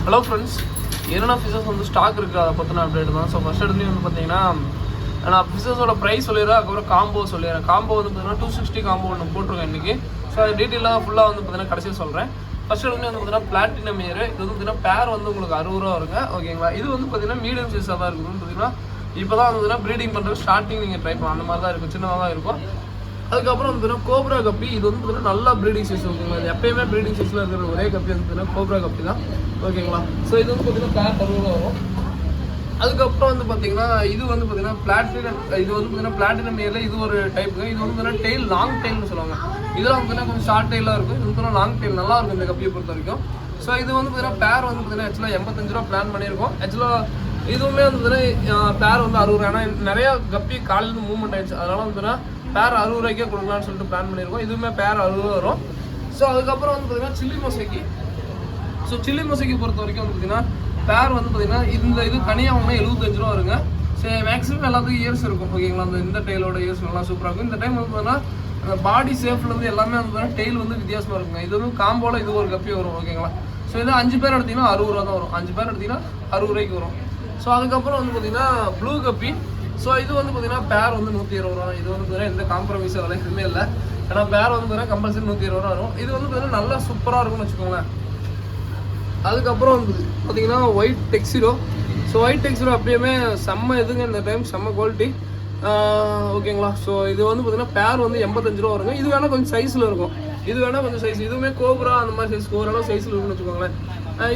Hello friends, என்னென்ன fishes வந்து stock இருக்குது அதை பற்றின அப்டேட் தான். ஸோ ஃபஸ்ட் எடுத்துலேயும் வந்து பார்த்தீங்கன்னா நான் ஃபிஷஸோட ப்ரைஸ் சொல்லிடுறேன், அதுக்கப்புறம் காம்போ சொல்லிடுறேன். காம்போ வந்து பார்த்தீங்கன்னா 260 காம்போ ஒன்று போட்டிருக்கேன் இன்றைக்கி. ஸோ அது டீட்டெயிலாக ஃபுல்லாக வந்து பார்த்தீங்கன்னா கடைசியாக சொல்கிறேன். ஃபஸ்ட் எடுத்துலேயும் வந்து பார்த்தீங்கன்னா பிளாட்டினம் இயர், இது வந்து பார்த்தீங்கன்னா பேர் வந்து உங்களுக்கு 60 ரூபா இருக்குது. ஓகேங்களா, இது வந்து பார்த்தீங்கன்னா மீடியம் சைஸாக தான் இருக்குதுன்னு பார்த்தீங்கன்னா இப்போ தான் வந்து பார்த்தீங்கன்னா ப்ரீடிங் பண்ணுறது ஸ்டார்டிங் நீங்கள் ட்ரை பண்ணலாம், அந்த மாதிரி தான் இருக்கும், சின்னதாக தான் இருக்கும். அதுக்கப்புறம் வந்து பார்த்தீங்கன்னா கோப்ரா கப்பி, இது வந்து பார்த்தீங்கன்னா நல்லா ப்ரீடிங் சைஸ் இருக்குங்களா. இது எப்பயுமே ப்ரீடிங் சைஸில் இருக்கிற ஒரே கப்பி வந்து பார்த்தீங்கன்னா கோப்ரா கப்பி தான். ஓகேங்களா, ஸோ இது வந்து பார்த்தீங்கன்னா பேர் 60 ரூபா வரும். அதுக்கப்புறம் வந்து பார்த்தீங்கன்னா இது வந்து பார்த்தீங்கன்னா பிளாட்டினம், இது வந்து பார்த்தீங்கன்னா பிளாட்டினம் இயரில் இது ஒரு டைப்புங்க. இது வந்து பார்த்தீங்கன்னா டெய்ல் லாங் டெய்ல்னு சொல்லுவாங்க. இதெல்லாம் பார்த்தீங்கன்னா கொஞ்சம் ஷார்ட் டெய்லாக இருக்கும், இது வந்து லாங் டெய்ல் நல்லா இருக்கும் இந்த கப்பியை பொறுத்த வரைக்கும். ஸோ இது வந்து பார்த்தீங்கன்னா பேர் வந்து பார்த்தீங்கன்னா ஆக்சுவலாக 85 ரூபா பிளான் பண்ணியிருக்கோம். ஆக்சுவலாக இதுவுமே வந்து பார்த்தீங்கன்னா பேர் வந்து 60 ரூபா. ஏன்னா நிறையா கப்பி காலையில் மூவ்மெண்ட் ஆயிடுச்சு, அதனால வந்து பார்த்தீங்கன்னா பேர் 60 ரூபாய்க்கே கொடுக்கலான்னு சொல்லிட்டு பிளான் பண்ணியிருக்கோம். இதுவுமே பேர் 60 ரூபா வரும். ஸோ அதுக்கப்புறம் வந்து பார்த்தீங்கன்னா chilli mosaic. So chilli mosaic பொறுத்த வரைக்கும் வந்து பார்த்தீங்கன்னா பேர் வந்து பார்த்தீங்கன்னா இந்த இது தனியாக வாங்கினா 75 ரூபா வருங்க. சரி, மேக்ஸிமம் எல்லாத்துக்கும் இயர்ஸ் இருக்கும். ஓகேங்களா, இந்த டெய்லோட இயர்ஸ் நல்லா சூப்பராக இருக்கும். இந்த டைம் வந்து பார்த்தீங்கன்னா பாடி சேஃப்லேருந்து எல்லாமே வந்து பார்த்தீங்கன்னா டெய்ல் வந்து வித்தியாசமாக இருக்குங்க. இது வந்து காம்போல இது ஒரு கப்பி வரும். ஓகேங்களா, ஸோ இது 5 பேர் எடுத்திங்கன்னா 60 ரூபா தான் வரும். 5 பேர் எடுத்திங்கன்னா 60 ரூபாய்க்கு வரும். ஸோ அதுக்கப்புறம் வந்து பார்த்தீங்கன்னா ப்ளூ கப்பி. ஸோ இது வந்து பார்த்தீங்கன்னா பேர் வந்து 120 ரூபா. இது வந்து பார்த்தீங்கன்னா எந்த காம்ப்ரமைஸ் அதெல்லாம் எதுவுமே இல்லை. ஏன்னா பேர் வந்து பார்த்தீங்கன்னா கம்பல்சரி 120 ரூபா வரும். இது வந்து பார்த்தீங்கன்னா நல்லா சூப்பராக இருக்கும்னு வச்சுக்கோங்களேன். அதுக்கப்புறம் வந்து பார்த்தீங்கன்னா ஒயிட் டெக்ஸிரோ. ஸோ ஒயிட் டெக்ஸிரோ அப்படியுமே செம்ம இதுங்க, இந்த டைம் செம்ம குவாலிட்டி. ஓகேங்களா, ஸோ இது வந்து பார்த்தீங்கன்னா பேர் வந்து 85 ரூபா வருங்க. இது வேணால் கொஞ்சம் சைஸில் இருக்கும், இது வேணால் கொஞ்சம் சைஸ், இதுவுமே கோப்ரா அந்த மாதிரி சைஸ் ஓரளவு சைஸில் இருக்குன்னு வச்சுக்கோங்களேன்.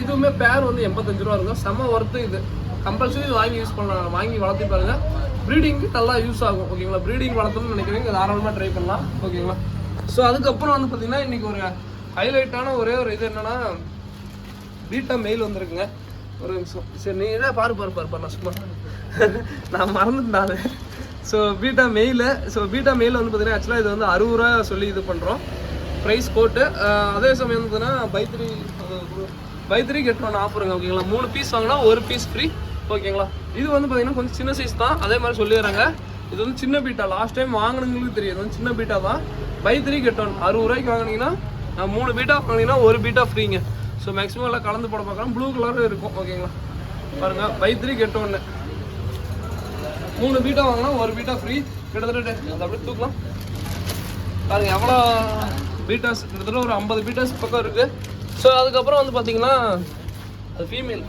இதுவுமே பேர் வந்து 85 ரூபா இருக்கும். செம்ம ஒர்த்து. இது கம்பல்சரி வாங்கி யூஸ் பண்ணலாம், வாங்கி வளர்த்தி பாருங்கள், ப்ரீடிங்க்கு நல்லா யூஸ் ஆகும். ஓகேங்களா, ப்ரீடிங் வளர்த்தணும்னு நினைக்கிறீங்க, தாராளமாக ட்ரை பண்ணலாம். ஓகேங்களா, ஸோ அதுக்கப்புறம் வந்து பார்த்தீங்கன்னா இன்றைக்கி ஒரு ஹைலைட்டான ஒரே ஒரு இது என்னென்னா பீட்டா மெயில் வந்துருக்குங்க. ஒரு நிமிஷம், சரி நீ என்ன பாரு நான் சும்மா நான் மறந்துட்டாரு. So beta mail. So beta mail வந்து பார்த்தீங்கன்னா ஆக்சுவலாக இது வந்து 60 ரூபா சொல்லி இது பண்ணுறோம் ப்ரைஸ் கோட்டு. அதே சமயம் வந்து பார்த்தீங்கன்னா பை 3 கெட் 1 ஆஃபருங்க. ஓகேங்களா, 3 பீஸ் வாங்கினா 1 பீஸ் ஃப்ரீ. ஓகேங்களா, இது வந்து பார்த்தீங்கன்னா கொஞ்சம் சின்ன சைஸ் தான், அதே மாதிரி சொல்லிடுறாங்க. இது வந்து சின்ன பீட்டா, லாஸ்ட் டைம் வாங்கினவங்களுக்கு தெரியும், இது வந்து சின்ன பீட்டா தான். பை 3 கெட் 1 60 ரூபாய்க்கு வாங்கினீங்கன்னா 3 பீட்டா வாங்கினீங்கன்னா 1 பீட்டா ஃப்ரீங்க. ஸோ மேக்ஸிமம் எல்லாம் கலந்து போட பார்க்கலாம், ப்ளூ கலரும் இருக்கும். ஓகேங்களா, பாருங்கள், பை 3 கெட் 1 3 பீட்டா வாங்கினா 1 பீட்டா ஃப்ரீ. கிட்டத்தட்ட அது அப்படியே தூக்கலாம் பாருங்கள் எவ்வளோ பீட்டாஸ், கிட்டத்தட்ட ஒரு 50 பீட்டாஸ் பக்கம் இருக்குது. ஸோ அதுக்கப்புறம் வந்து பார்த்தீங்கன்னா அது ஃபீமேல்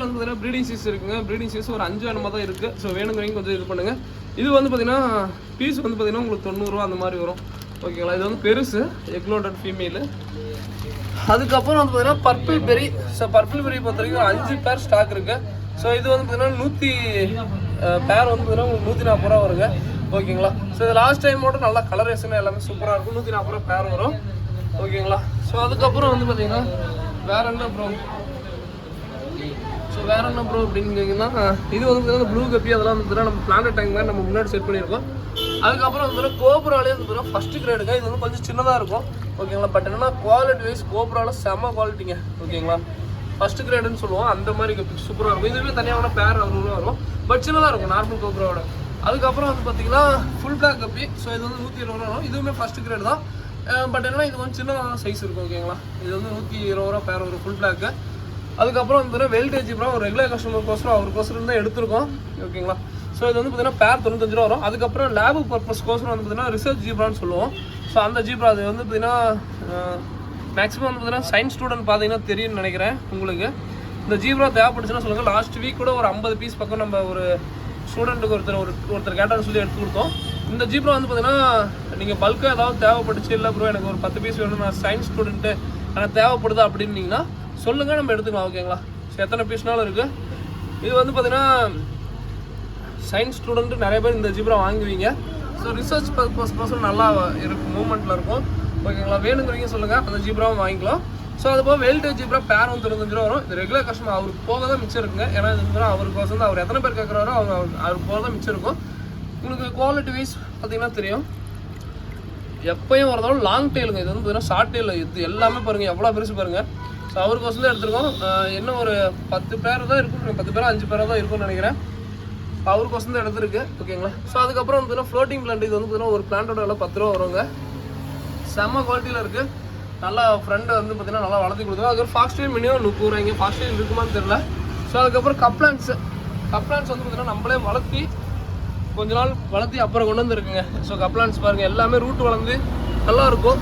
வந்து பார்த்தீங்கன்னா ப்ரீடிங் சீஸ் இருக்குங்க. ப்ரீடிங் சீஸ் ஒரு 5 வேணுமா தான் இருக்குது. ஸோ வேணுங்கிறவங்க கொஞ்சம் இது பண்ணுங்கள். இது வந்து பார்த்தீங்கன்னா பீஸ் வந்து பார்த்தீங்கன்னா உங்களுக்கு 90 ரூபா அந்த மாதிரி வரும். ஓகேங்களா, இது வந்து பெருசு எக்லோடட் ஃபீமேலு. அதுக்கப்புறம் வந்து பார்த்தீங்கன்னா பர்பிள் பெரி. ஸோ பர்பிள் பெரி பொறுத்த வரைக்கும் 5 பேர் ஸ்டாக் இருக்குது. ஸோ இது வந்து பார்த்தீங்கன்னா பேர் வந்து பார்த்தீங்கன்னா உங்களுக்கு 140 ரூபா வருங்க. ஓகேங்களா, ஸோ இது லாஸ்ட் டைமோட நல்லா கலரேஷன் எல்லாமே சூப்பராக இருக்கும். 140 ரூபா பேர் வரும். ஓகேங்களா, ஸோ அதுக்கப்புறம் வந்து பார்த்தீங்கன்னா வேற என்ன ப்ரோ அப்படின்னு கேட்டிங்கன்னா இது வந்து பார்த்தீங்கன்னா ப்ளூ கப்பி, அதெல்லாம் வந்து பார்த்தீங்கன்னா நம்ம பிளானட் டேங்க் மாதிரி நம்ம முன்னாடி செட் பண்ணியிருக்கோம். அதுக்கப்புறம் வந்து கோப்ராலே வந்து பார்த்தீங்கன்னா ஃபஸ்ட்டு கிரேடுங்க. இது வந்து கொஞ்சம் சின்னதாக இருக்கும். ஓகேங்களா, பட் என்னன்னா குவாலிட்டி வைஸ் கோப்ரால செம்ம குவாலிட்டிங்க. ஓகேங்களா, ஃபஸ்ட்டு கிரேடுன்னு சொல்லுவோம், அந்த மாதிரி கப்பி சூப்பராக இருக்கும். இதுவே தனியாக பேர் 60 ரூபா வரும், பட் சின்னதாக இருக்கும் நார்மல் கோப்ராவோட. அதுக்கப்புறம் வந்து பார்த்தீங்கன்னா ஃபுல் பிளாக் கப்பி. ஸோ இது வந்து 120 ரூபா வரும். இதுவுமே ஃபஸ்ட்டு கிரேடு தான், பட் என்னன்னா இது கொஞ்சம் சின்னதாக சைஸ் இருக்கும். ஓகேங்களா, இது வந்து 120 ரூபா பேர் ஒரு ஃபுல் பிளாக்கு. அதுக்கப்புறம் வந்து வெல்டேஜ் ப்ரோ ஒரு ரெகுலர் கஸ்டமருக்கோசரம் அவருக்கோசரம் தான் எடுத்துருக்கோம். ஓகேங்களா, ஸோ இது வந்து பார்த்தீங்கன்னா பேர் 95 ரூபா வரும். அதுக்கப்புறம் லேபு பர்பஸ்க்கோசரம் வந்து பார்த்தீங்கன்னா ரிசர்ச் ஜீப்ரான்னு சொல்லுவோம். ஸோ அந்த ஜீப்ரா அது வந்து பார்த்தீங்கன்னா மேக்ஸிமம் வந்து பார்த்தீங்கன்னா சயின்ஸ் ஸ்டூடெண்ட் பார்த்தீங்கன்னா தெரியும்னு நினைக்கிறேன் உங்களுக்கு. இந்த ஜீப்ரா தேவைப்படுச்சுன்னா சொல்லுங்கள். லாஸ்ட் வீக் கூட ஒரு 50 பீஸ் பக்கம் நம்ம ஒரு ஸ்டூடெண்ட்டுக்கு ஒருத்தர் கேட்டான்னு சொல்லி எடுத்து கொடுத்தோம். இந்த ஜீப்ரா வந்து பார்த்தீங்கன்னா நீங்கள் பல்காக ஏதாவது தேவைப்பட்டுச்சு, இல்லை ப்ரோ எனக்கு ஒரு 10 பீஸ் வேணும், நான் சயின்ஸ் ஸ்டூடெண்ட்டு எனக்கு தேவைப்படுதா அப்படின்னீங்கன்னா சொல்லுங்கள், நம்ம எடுத்துக்கலாம். ஓகேங்களா, ஸோ எத்தனை பீஸ்னாலும் இருக்குது. இது வந்து பார்த்தீங்கன்னா சயின்ஸ் ஸ்டூடெண்ட்டு நிறைய பேர் இந்த ஜீப்ரா வாங்குவீங்க. ஸோ ரிசர்ச் பர்பஸ் நல்லா இருக்கும், மூவ்மெண்ட்டில் இருக்கும். ஓகேங்களா, வேணுங்கிறீங்க சொல்லுங்கள், அந்த ஜீப்ராவும் வாங்கிக்கலாம். ஸோ அது போக வெல்டேஜ் ஜீப்ரா பேர் வந்து 95 ரூபா வரும். இது ரெகுலர் கஸ்டமர் அவருக்கு போக தான் மிச்சம் இருக்குங்க. ஏன்னா இது அவருக்கு வந்து அவர் எத்தனை பேர் கேட்குறாரோ அவருக்கு போக தான் மிச்சம் இருக்கும். உங்களுக்கு குவாலிட்டி வைஸ் பார்த்தீங்கன்னா தெரியும், எப்பயும் வரதாலும் லாங் டெயிலுங்க. இது வந்து பார்த்தீங்கன்னா ஷார்ட் டெயில். இது எல்லாமே பாருங்கள் எவ்வளோ பெருசு பாருங்கள். ஸோ அவருக்கோசம் தான் எடுத்துருக்கோம். இன்னும் ஒரு 10 பேர் தான் இருக்கும், 10 பேர் 5 பேராக தான் இருக்கும்னு நினைக்கிறேன். அவருக்கோசம் தான் எடுத்துருக்கு. ஓகேங்களா, ஸோ அதுக்கப்புறம் வந்து ஃப்ளோட்டிங் பிளான்ட். இது வந்து பார்த்தீங்கன்னா ஒரு பிளான்ட்டோட விலை 10 ரூபா வருங்க. செம்ம குவாலிட்டியில் இருக்குது. நல்லா ஃப்ரெண்டு வந்து பார்த்தீங்கன்னா நல்லா வளர்த்தி கொடுத்துருவோம். அதுக்கப்புறம் ஃபாஸ்ட் டைம் மினிமம் 30 ரூபாய்ங்க. ஃபாஸ்ட் டைம் இருக்குமான்னு தெரியல. ஸோ அதுக்கப்புறம் கப்ளான்ஸ் வந்து பார்த்தீங்கன்னா நம்மளே வளர்த்தி கொஞ்ச நாள் வளர்த்தி அப்புறம் கொண்டு வந்துருக்குங்க. ஸோ கப்ளான்ஸ் பாருங்கள் எல்லாமே ரூட் வளர்ந்து நல்லாயிருக்கும்.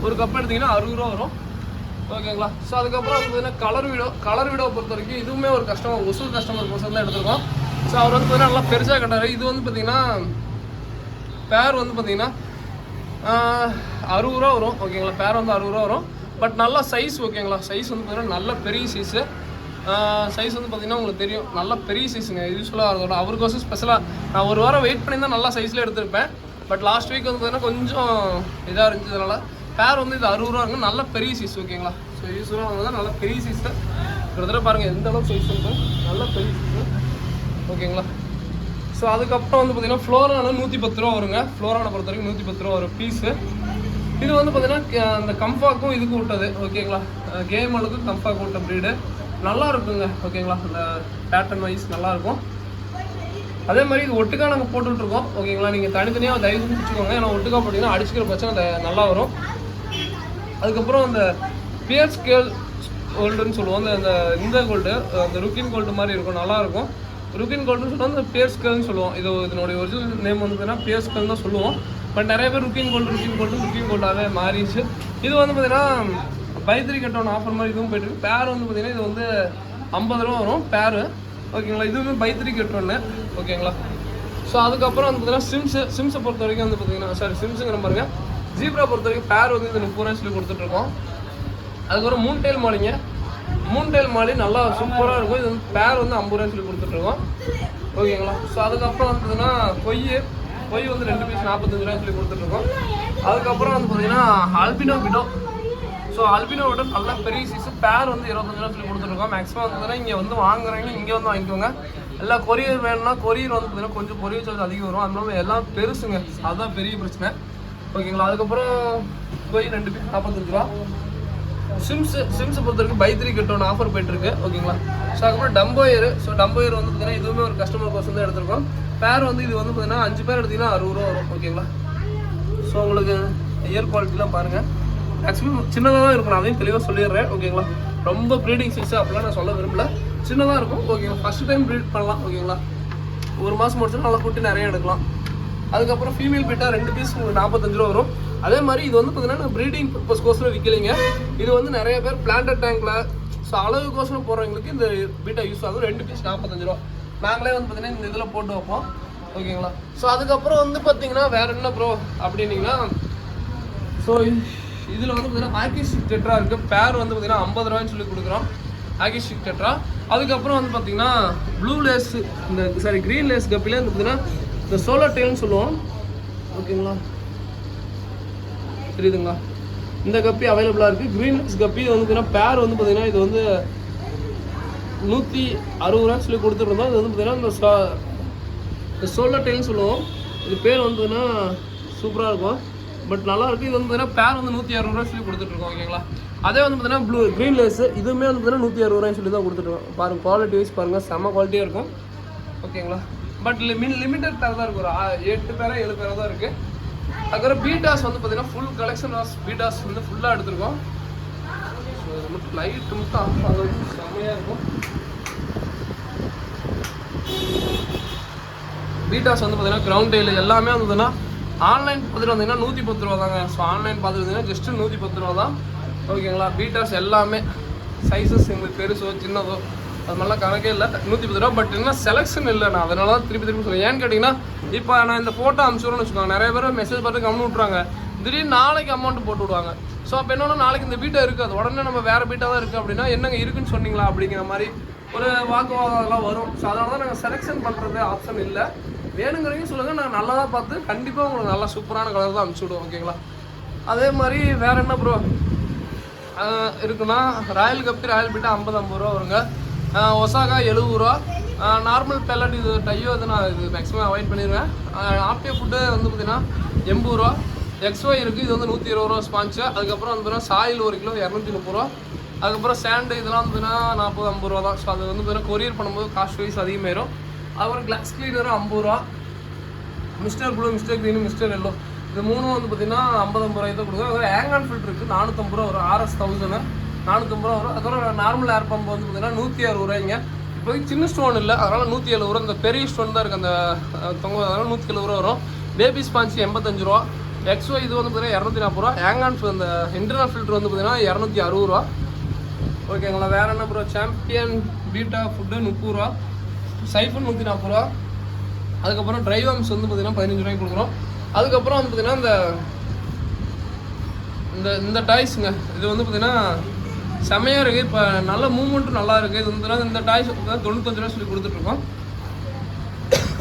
ஒரு கப் எடுத்திங்கன்னா 60 ரூபா வரும். ஓகேங்களா. ஸோ அதுக்கப்புறம் வந்து பார்த்தீங்கன்னா கலர் வீடோ பொறுத்த வரைக்கும் இதுவுமே ஒரு கஸ்டமர் ஒசூர் கஸ்டமர் கோசம் தான் எடுத்துருக்கோம். ஸோ அவர் வந்து பார்த்தீங்கன்னா நல்லா பெருசாக கட்டாரு. இது வந்து பார்த்தீங்கன்னா பேர் வந்து பார்த்தீங்கன்னா 60 ரூபா வரும். ஓகேங்களா. பேர் வந்து 60 ரூபா வரும். பட் நல்லா சைஸ். ஓகேங்களா. சைஸ் வந்து பார்த்தீங்கன்னா நல்ல பெரிய சைஸு. சைஸ் வந்து பார்த்தீங்கன்னா உங்களுக்கு தெரியும் நல்ல பெரிய சைஸுங்க. யூஸ்ஃபுல்லாக இருக்கும். அவருக்கோசம் ஸ்பெஷலாக நான் ஒரு வாரம் வெயிட் பண்ணி தான் நல்லா சைஸில் எடுத்திருப்பேன். பட் லாஸ்ட் வீக் வந்து பார்த்தீங்கன்னா கொஞ்சம் இதாக இருந்துச்சதுனால பேர் வந்து இது 60 ரூபா இருக்கும். நல்ல பெரிய சைஸ். ஓகேங்களா. ஸோ யூஸ்ஃபுல்லாக தான் நல்ல பெரிய சைஸ் தான். கிட்டத்தட்ட பாருங்கள் எந்த அளவுக்கு சைஸ் இருக்கும். நல்ல பெரிய சைஸ். ஓகேங்களா. ஸோ அதுக்கப்புறம் வந்து பார்த்தீங்கன்னா ஃப்ளோரான 110 ரூபா வருங்க. ஃப்ளோரானை பொறுத்த வரைக்கும் 110 ரூபா வரும் பீஸு. இது வந்து பார்த்தீங்கன்னா அந்த கம்ஃபாக்கும் இதுக்கு விட்டது. ஓகேங்களா. கேமலுக்கும் கம்ஃபாக்கு விட்ட ப்ரீடு நல்லா இருக்குங்க. ஓகேங்களா. அந்த பேட்டர்ன் வைஸ் நல்லாயிருக்கும். அதே மாதிரி இது ஒட்டுக்கா நாங்கள் போட்டுட்ருக்கோம். ஓகேங்களா. நீங்கள் தனித்தனியாக தயவு செஞ்சு வச்சுக்கோங்க. ஏன்னா ஒட்டுக்கா போட்டிங்கன்னா அடிச்சுக்கிற பிரச்சனை நல்லா வரும். அதுக்கப்புறம் அந்த பியர் ஸ்கேல் கோல்டுன்னு சொல்லுவோம். இந்த கோல்டு அந்த ருக்கின் கோல்டு மாதிரி இருக்கும். நல்லாயிருக்கும். ருக்கின் கோல்டுன்னு சொல்லுவோம். அந்த பியர் ஸ்கேல்னு சொல்லுவோம். இதனுடைய ஒரிஜினல் நேம் வந்து பார்த்தீங்கன்னா பியர் ஸ்கேல் தான் சொல்லுவோம். பட் நிறைய பேர் ருக்கின் கோல்டாகவே மாறிடுச்சு. இது வந்து பார்த்தீங்கன்னா பை 3 get 1 ஆஃபர் மாதிரி இதுவும் போயிட்டுருக்கு. பேர் வந்து பார்த்தீங்கன்னா இது வந்து 50 ரூபா வரும் பேரு. ஓகேங்களா. இதுவுமே பை 3 get 1. ஓகேங்களா. ஸோ அதுக்கப்புறம் வந்து பார்த்தீங்கன்னா சிம்ஸை பொறுத்த வரைக்கும் வந்து பார்த்தீங்கன்னா சிம்ஸுங்கிற பாருங்க. ஜீப்ரா பொறுத்த வரைக்கும் பேர் வந்து இந்த 30 ரூபாய் சொல்லி கொடுத்துட்ருக்கோம். அதுக்கப்புறம் மூன்டெயில் மாலி நல்லா சூப்பராக இருக்கும். இது வந்து பேர் வந்து 50 ரூபாய் சொல்லி கொடுத்துட்ருக்கோம். ஓகேங்களா. ஸோ அதுக்கப்புறம் வந்து பார்த்தீங்கன்னா கொய் வந்து 2 பீஸ் 45 ரூபாய் சொல்லி கொடுத்துட்ருக்கோம். அதுக்கப்புறம் வந்து பார்த்தீங்கன்னா ஆல்பினோ விடோ நல்லா பெரிய சைஸ். பேர் வந்து 25 ரூபா சொல்லி கொடுத்துருக்கோம். மேக்ஸிமம் வந்து பார்த்தீங்கன்னா இங்கே வந்து வாங்குறீங்க இங்கே வந்து வாங்கிக்கோங்க. எல்லாம் கொரியர் வேணும்னா கொரியர் வந்து பார்த்தீங்கன்னா கொஞ்சம் கொரியர் சார்ஜ் அதிகம் வரும். அதனால எல்லாம் பெருசுங்க. அதுதான் பெரிய பிரச்சனை. ஓகேங்களா. அதுக்கப்புறம் கொய் 2 பீஸ் 45 ரூபா. சிம்ஸை பொறுத்த வரைக்கும் பை 3 get 1 ஆஃபர் போயிட்டுருக்கு. ஓகேங்களா. ஸோ அதுக்கப்புறம் டம்போயர் வந்து பார்த்தீங்கன்னா இதுவுமே ஒரு கஸ்டமர் கோசம் தான் எடுத்துருக்கோம். பேர் வந்து இது வந்து பார்த்தீங்கன்னா 5 பேர் எடுத்திங்கன்னா 60 ரூபா வரும். ஓகேங்களா. ஸோ உங்களுக்கு இயர் குவாலிட்டிலாம் பாருங்கள். மேக்ஸிமம் சின்னதாக தான் இருக்கும். நான் அதையும் தெளிவாக சொல்லிடுறேன். ஓகேங்களா. ரொம்ப ப்ரீடிங் சைஸ் அப்படிலாம் நான் சொல்ல விரும்பல. சின்னதாக இருக்கும். ஓகேங்களா. ஃபஸ்ட் டைம் ப்ரீட் பண்ணலாம். ஓகேங்களா. 1 மாதம் முடிச்சுட்டு நல்லா குட்டி நிறைய எடுக்கலாம். அதுக்கப்புறம் ஃபீமேல் பீட்டா 2 பீஸ் 45 ரூபா வரும். அதே மாதிரி இது வந்து பார்த்தீங்கன்னா ப்ரீடிங் பர்பஸ் கோசரம் விற்கலைங்க. இது வந்து நிறைய பேர் பிளான்டட் டேங்கில் ஸோ அளவு கோசரம் போடுறவங்களுக்கு இந்த பீட்டா யூஸ் ஆகும். 2 பீஸ் 45 ரூபா. நாங்களே வந்து பார்த்தீங்கன்னா இந்த இதில் போட்டு வைப்போம். ஓகேங்களா. ஸோ அதுக்கப்புறம் வந்து பார்த்தீங்கன்னா வேறு என்ன ப்ரோ அப்படின்னீங்கன்னா ஸோ இதில் வந்து பார்த்தீங்கன்னா ஆக்கிஸ்டிக் டெட்ரா இருக்குது. பேர் வந்து பார்த்தீங்கன்னா 50 ரூபாய்ன்னு சொல்லி கொடுக்குறோம். ஆக்கிஸ்டிக் டெட்ரா. அதுக்கப்புறம் வந்து பார்த்தீங்கன்னா ப்ளூ லேஸ் க்ரீன் லேஸ் கப்பிலே வந்து பார்த்தீங்கன்னா இந்த சோலார் டெயில்னு சொல்லுவோம். ஓகேங்களா. தெரியுதுங்களா. இந்த கப்பி அவைலபிளாக இருக்குது. க்ரீன் லேஸ் கப்பி வந்து பார்த்தீங்கன்னா பேர் வந்து பார்த்தீங்கன்னா இது வந்து 160 ரூபா சொல்லி கொடுத்துருந்தோம். இது வந்து பார்த்தீங்கன்னா இந்த சோலார் டெயில்னு சொல்லுவோம். இது பேர் வந்து பார்த்தீங்கன்னா சூப்பராக இருக்கும். பட் நல்லாயிருக்கு. இது வந்து பார்த்தீங்கன்னா பேர் வந்து 160 ரூபா சொல்லி கொடுத்துட்ருக்கோம். ஓகேங்களா. அதே வந்து பார்த்தீங்கன்னா க்ரீன் லேஸ் இதுவுமே வந்து பார்த்தீங்கன்னா 160 ரூபாய்ன்னு சொல்லி தான் கொடுத்துட்ருக்கோம். பாருங்கள் குவாலிட்டி வைஸ் பாருங்கள் செம்ம குவாலிட்டியாக இருக்கும். ஓகேங்களா. பட் லிமிட்டட் பேர் தான் இருக்குது. ஒரு 8 பேரா 7 பேராக தான் இருக்குது. அதுக்கப்புறம் பீட்டாஸ் வந்து பார்த்தீங்கன்னா ஃபுல் கலெக்ஷன் ஆஃப் பீட்டாஸ் வந்து ஃபுல்லாக எடுத்துருக்கோம். ஸோ இது மட்டும் லைட்டு மட்டும் ஆஃப் ஆகுது. செம்மையாக இருக்கும். பீட்டாஸ் வந்து பார்த்தீங்கன்னா கிரவுண்ட் டெய்லு எல்லாமே வந்து பார்த்தீங்கன்னா ஆன்லைன் பார்த்துட்டு வந்தீங்கன்னா 110 ரூபா தாங்க. ஸோ ஆன்லைன் பார்த்துட்டு வந்தீங்கன்னா ஜஸ்ட்டு 110 ரூபா தான். ஓகேங்களா. பீட்டாஸ் எல்லாமே சைஸஸ் எங்களுக்கு பெருசோ சின்னதோ அது மாதிரிலாம் கணக்கே இல்லை. 110 ரூபா. பட் என்ன செலெக்ஷன் இல்லை. நான் அதனால தான் திருப்பி சொல்லுவேன். ஏன்னு கேட்டிங்கன்னா இப்போ நான் இந்த ஃபோட்டோ அனுப்பிச்சுடுறேன்னு வச்சுக்கோங்க. நிறைய பேர் மெசேஜ் பார்த்து கம்மி விட்றாங்க. திடீர்னு நாளைக்கு அமௌண்ட் போட்டு விடுவாங்க. ஸோ அப்போ என்னன்னா நாளைக்கு இந்த பீட்டா இருக்காது. உடனே நம்ம வேறு பீட்டா தான் இருக்குது அப்படின்னா என்னங்க இருக்குன்னு சொன்னீங்களா அப்படிங்கிற மாதிரி ஒரு வாக்குவாதம் அதெல்லாம் வரும். ஸோ அதனால தான் நாங்கள் செலெக்ஷன் பண்ணுறது ஆப்ஷன் இல்லை. வேணுங்கிறீங்க சொல்லுங்கள். நாங்கள் நல்லா தான் பார்த்து கண்டிப்பாக உங்களுக்கு நல்லா சூப்பரான கலர் தான் அனுப்பிச்சி விடுவோம். ஓகேங்களா. அதே மாதிரி வேறு என்ன ப்ரோ இருக்குன்னா ராயல் பீட்டா 50 ரூபா வருங்க. ஒசாகா 70 ரூபா. நார்மல் பெல்லட் இது டையோ இது நான் இது மேக்ஸிமம் அவாய்ட் பண்ணிடுவேன். ஆப்டியா ஃபுட்டு வந்து பார்த்தீங்கன்னா 80 ரூபா. எக்ஸ்ஒய் இருக்குது. இது வந்து 120 ரூபா ஸ்பான்ச்சு. அதுக்கப்புறம் வந்து பார்த்தீங்கன்னா சாயில் 1 கிலோ 230 ரூபா. அதுக்கப்புறம் சாண்டு இதெல்லாம் வந்து பார்த்தீங்கன்னா 40-50 ரூபா தான். ஸோ அது வந்து பார்த்தீங்கன்னா கொரியர் பண்ணும்போது காஸ்ட் வைஸ் அதிகமாயிரும். அதுக்கப்புறம் கிளாஸ் கிளீனரும் 50 ரூபா. Mister blue, mister green, mister yellow இது மூணும் வந்து பார்த்தீங்கன்னா 50 ரூபாய் தான் கொடுக்கும். அதுக்கு ஹேங் ஆன் ஃபில்டர் இருக்குது 450 ரூபா வரும். RS 1000 450 ரூபா வரும். அதுக்கப்புறம் நார்மல் ஏர் பம்ப் வந்து பார்த்தீங்கன்னா 160 ரூபாய்ங்க. இப்போதைக்கு சின்ன ஸ்டோன் இல்லை, அதனால் 170 ரூபா. இந்த பெரிய ஸ்டோன் தான் இருக்குது அந்த தொங்க, அதனால் 170 ரூபா வரும். பேபி ஸ்பான்சி 85 ரூபா. XY இது வந்து பார்த்தீங்கன்னா 240 ரூபா. ஹேங் ஆன் அந்த இன்டர்னல் ஃபில்டர் வந்து பார்த்தீங்கன்னா 260 ரூபா. ஓகேங்களா. வேறு என்ன ப்ரோ, சாம்பியன் பீட்டா ஃபுட்டு 30 ரூபா. சைஃபன் 140 ரூபா. அதுக்கப்புறம் ட்ரைவம்ஸ் வந்து பார்த்தீங்கன்னா 15 ரூபாய்க்கு கொடுக்குறோம். அதுக்கப்புறம் வந்து பார்த்தீங்கன்னா இந்த டாய்ஸுங்க, இது வந்து பார்த்தீங்கன்னா செம்மையாக இருக்குது. இப்போ நல்ல மூவ்மெண்ட்டும் நல்லா இருக்குது. இது வந்து இந்த டாய்ஸ் வந்து 95 ரூபா சொல்லி கொடுத்துட்ருக்கோம்.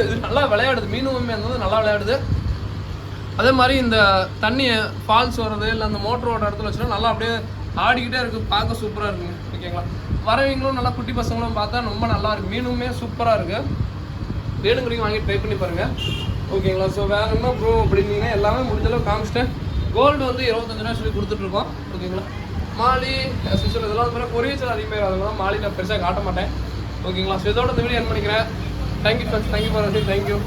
இது நல்லா விளையாடுது, மீனுமே இருந்தது நல்லா விளையாடுது. அதே மாதிரி இந்த தண்ணி ஃபால்ஸ் வர்றது இல்லை அந்த மோட்டரோட இடத்துல வச்சுன்னா நல்லா அப்படியே ஆடிக்கிட்டே இருக்குது, பார்க்க சூப்பராக இருக்குங்க. ஓகேங்களா. வரவங்களும் நல்லா குட்டி பசங்களும் பார்த்தா ரொம்ப நல்லா இருக்குது. மீனுமே சூப்பராக இருக்குது. வேணுங்கிறீங்க வாங்கி ட்ரை பண்ணி பாருங்கள். ஓகேங்களா. ஸோ வேறு என்ன ப்ரோ அப்படின்னீங்கன்னா எல்லாமே முடிஞ்சளவு காமிச்சிட்டேன். கோல்டு வந்து 25 ரூபா சொல்லி கொடுத்துட்ருக்கோம். ஓகேங்களா. மாலி ஸ்பெஷல் இதெல்லாம் வந்து கொரியேச்சல் அதிகமாக அதனால மாலி நான் பெருசாக காட்ட மாட்டேன். ஓகேங்களா. ஸோ இதோட இந்த வீடியோ என் பண்ணிக்கிறேன். தேங்க்யூ ஃப்ரெண்ட்ஸ், தேங்க்யூ ஃபார் வாட்சிங், தேங்க்யூ.